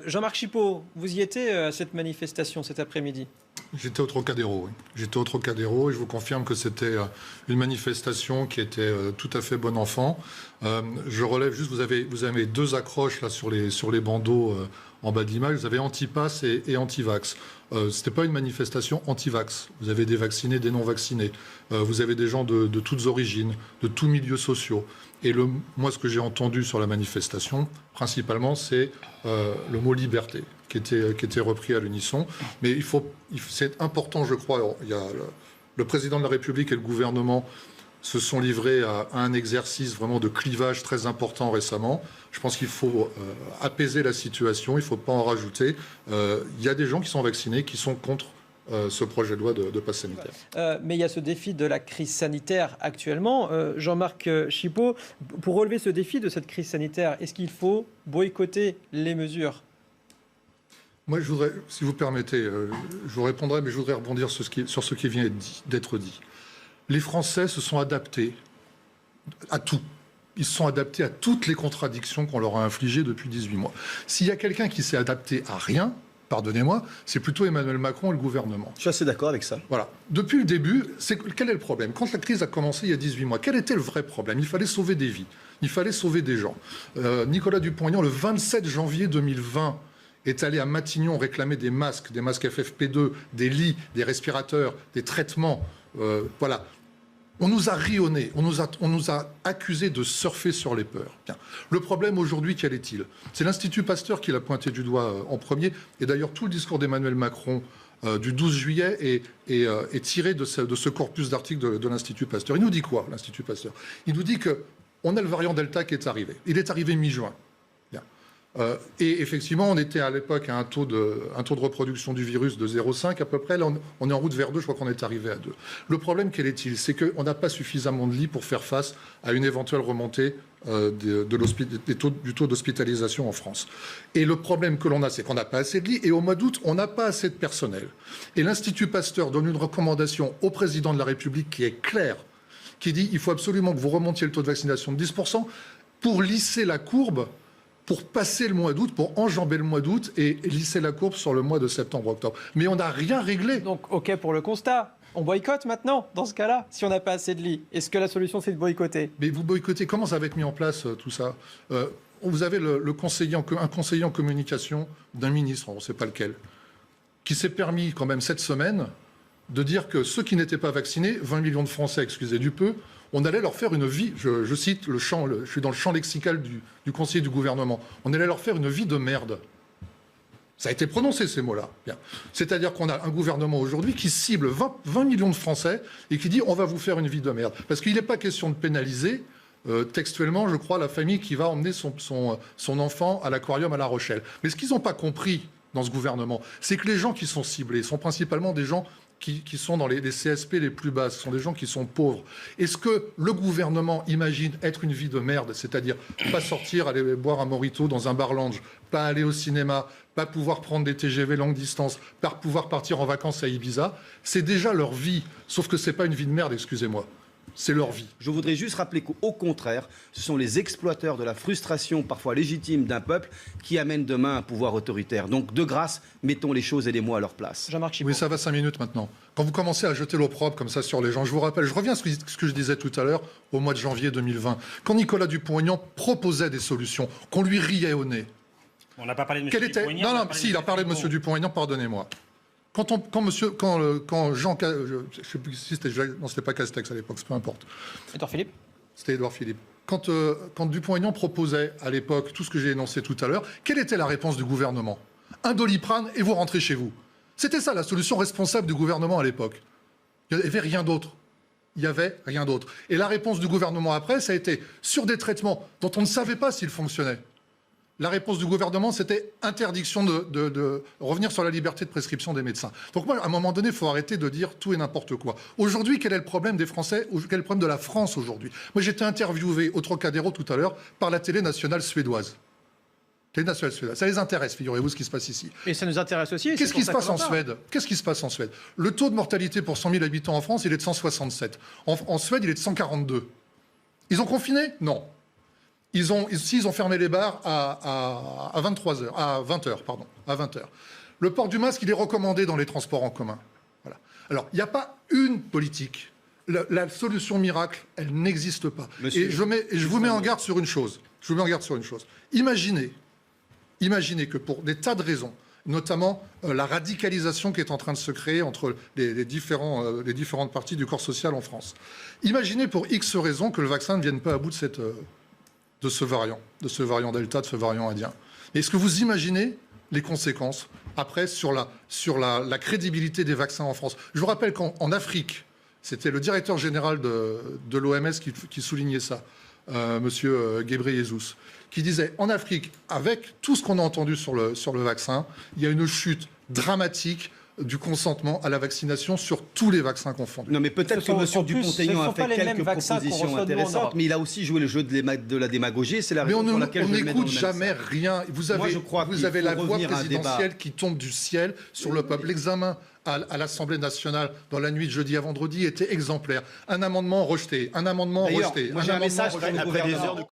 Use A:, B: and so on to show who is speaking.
A: Jean-Marc Chipot, vous y étiez à cette manifestation cet après-midi?
B: J'étais au Trocadéro, oui. J'étais au Trocadéro et je vous confirme que c'était une manifestation qui était tout à fait bon enfant. Je relève juste, vous avez deux accroches là sur les bandeaux en bas de l'image. Vous avez anti-pass et anti-vax. C'était pas une manifestation anti-vax. Vous avez des vaccinés, des non-vaccinés. Vous avez des gens de toutes origines, de tous milieux sociaux. Et moi, ce que j'ai entendu sur la manifestation, principalement, c'est le mot liberté qui était repris à l'unisson. Mais c'est important, je crois. Il y a le président de la République et le gouvernement se sont livrés à un exercice vraiment de clivage très important récemment. Je pense qu'il faut apaiser la situation, il ne faut pas en rajouter. Il y a des gens qui sont vaccinés, qui sont contre ce projet de loi de passe sanitaire.
A: Mais il y a ce défi de la crise sanitaire actuellement. Jean-Marc Chipot, pour relever ce défi de cette crise sanitaire, est-ce qu'il faut boycotter les mesures ?
B: Moi, je voudrais, si vous permettez, je vous répondrai, mais je voudrais rebondir sur ce qui vient d'être dit. Les Français se sont adaptés à tout. Ils se sont adaptés à toutes les contradictions qu'on leur a infligées depuis 18 mois. S'il y a quelqu'un qui s'est adapté à rien, pardonnez-moi, c'est plutôt Emmanuel Macron et le gouvernement.
C: Je suis assez d'accord avec ça.
B: Voilà. Depuis le début, quel est le problème? Quand la crise a commencé il y a 18 mois, quel était le vrai problème? Il fallait sauver des vies. Il fallait sauver des gens. Nicolas Dupont-Aignan, le 27 janvier 2020, est allé à Matignon réclamer des masques FFP2, des lits, des respirateurs, des traitements. Voilà. On nous a rionnés, on nous a accusés de surfer sur les peurs. Bien. Le problème aujourd'hui, quel est-il? C'est l'Institut Pasteur qui l'a pointé du doigt en premier. Et d'ailleurs, tout le discours d'Emmanuel Macron du 12 juillet est tiré de ce corpus d'articles de l'Institut Pasteur. Il nous dit quoi, l'Institut Pasteur? Il nous dit qu'on a le variant Delta qui est arrivé. Il est arrivé mi-juin. Et effectivement, on était à l'époque à un taux de reproduction du virus de 0,5 à peu près. Là, on est en route vers 2, je crois qu'on est arrivé à 2. Le problème, quel est-il? C'est qu'on n'a pas suffisamment de lits pour faire face à une éventuelle remontée du taux d'hospitalisation en France. Et le problème que l'on a, c'est qu'on n'a pas assez de lits. Et au mois d'août, on n'a pas assez de personnel. Et l'Institut Pasteur donne une recommandation au président de la République qui est claire, qui dit il faut absolument que vous remontiez le taux de vaccination de 10% pour lisser la courbe, pour passer le mois d'août, pour enjamber le mois d'août et lisser la courbe sur le mois de septembre-octobre. Mais on n'a rien réglé.
A: Donc, OK pour le constat. On boycotte maintenant, dans ce cas-là, si on n'a pas assez de lits. Est-ce que la solution, c'est de boycotter?
B: Mais vous boycottez, comment ça va être mis en place, tout ça? Vous avez un conseiller en communication d'un ministre, on ne sait pas lequel, qui s'est permis quand même cette semaine de dire que ceux qui n'étaient pas vaccinés, 20 millions de Français, excusez du peu, on allait leur faire une vie, je cite je suis dans le champ lexical du conseiller du gouvernement, on allait leur faire une vie de merde. Ça a été prononcé, ces mots-là. C'est-à-dire qu'on a un gouvernement aujourd'hui qui cible 20 millions de Français et qui dit on va vous faire une vie de merde. Parce qu'il n'est pas question de pénaliser, textuellement, je crois, la famille qui va emmener son enfant à l'aquarium à La Rochelle. Mais ce qu'ils n'ont pas compris dans ce gouvernement, c'est que les gens qui sont ciblés sont principalement des gens qui sont dans les CSP les plus bas, ce sont des gens qui sont pauvres. Est-ce que le gouvernement imagine être une vie de merde, c'est-à-dire pas sortir, aller boire un mojito dans un bar lounge, pas aller au cinéma, pas pouvoir prendre des TGV longue distance, pas pouvoir partir en vacances à Ibiza? C'est déjà leur vie, sauf que c'est pas une vie de merde, excusez-moi. C'est leur vie.
C: Je voudrais juste rappeler qu'au contraire, ce sont les exploiteurs de la frustration parfois légitime d'un peuple qui amènent demain un pouvoir autoritaire. Donc, de grâce, mettons les choses et les mots à leur place.
A: Jean-Marc Chipot.
B: Oui, ça va 5 minutes maintenant. Quand vous commencez à jeter l'opprobre comme ça sur les gens, je vous rappelle, je reviens à ce que je disais tout à l'heure, au mois de janvier 2020, quand Nicolas Dupont-Aignan proposait des solutions, qu'on lui riait au nez.
D: On n'a pas parlé de M. Dupont-Aignan.
B: Non, si, il a parlé de M. Dupont-Aignan, pardonnez-moi. Quand Jean, je sais plus si c'était, non, c'était pas Castex à l'époque, peu importe.
A: Édouard Philippe.
B: C'était Édouard Philippe. Quand Dupont-Aignan proposait à l'époque tout ce que j'ai énoncé tout à l'heure, quelle était la réponse du gouvernement? Un Doliprane et vous rentrez chez vous. C'était ça la solution responsable du gouvernement à l'époque. Il n'y avait rien d'autre. Il n'y avait rien d'autre. Et la réponse du gouvernement après, ça a été sur des traitements dont on ne savait pas s'ils fonctionnaient. La réponse du gouvernement, c'était interdiction de revenir sur la liberté de prescription des médecins. Donc moi, à un moment donné, il faut arrêter de dire tout et n'importe quoi. Aujourd'hui, quel est le problème des Français? Quel est le problème de la France aujourd'hui? Moi, j'étais interviewé au Trocadéro tout à l'heure par la télé nationale suédoise. Télé nationale suédoise. Ça les intéresse, figurez-vous, ce qui se passe ici.
A: Et ça nous intéresse aussi.
B: Qu'est-ce qui se passe en Suède? Qu'est-ce qui se passe en Suède? Le taux de mortalité pour 100 000 habitants en France, il est de 167. En Suède, il est de 142. Ils ont confiné? Non. Ils ont fermé les bars à 23h, à 20h, pardon, à 20h. Le port du masque, il est recommandé dans les transports en commun. Voilà. Alors, il n'y a pas une politique. La solution miracle, elle n'existe pas.
C: Monsieur,
B: et je vous mets en garde sur une chose. Imaginez que pour des tas de raisons, notamment la radicalisation qui est en train de se créer entre les différentes parties du corps social en France. Imaginez pour X raisons que le vaccin ne vienne pas à bout de ce variant Delta, de ce variant indien. Est-ce que vous imaginez les conséquences après sur la crédibilité des vaccins en France? Je vous rappelle qu'en Afrique, c'était le directeur général de l'OMS qui soulignait ça, Monsieur Ghebreyesus, qui disait en Afrique, avec tout ce qu'on a entendu sur le vaccin, il y a une chute dramatique du consentement à la vaccination sur tous les vaccins confondus.
C: Non, mais peut-être que M. Dupont-Aignan a fait quelques propositions intéressantes, mais il a aussi joué le jeu de la démagogie. C'est la raison pour laquelle
B: on n'écoute jamais rien. Vous avez la voix présidentielle qui tombe du ciel sur le peuple. L'examen à l'Assemblée nationale dans la nuit de jeudi à vendredi était exemplaire. Un amendement rejeté, un amendement rejeté.
C: Moi j'ai un message pour le gouvernement.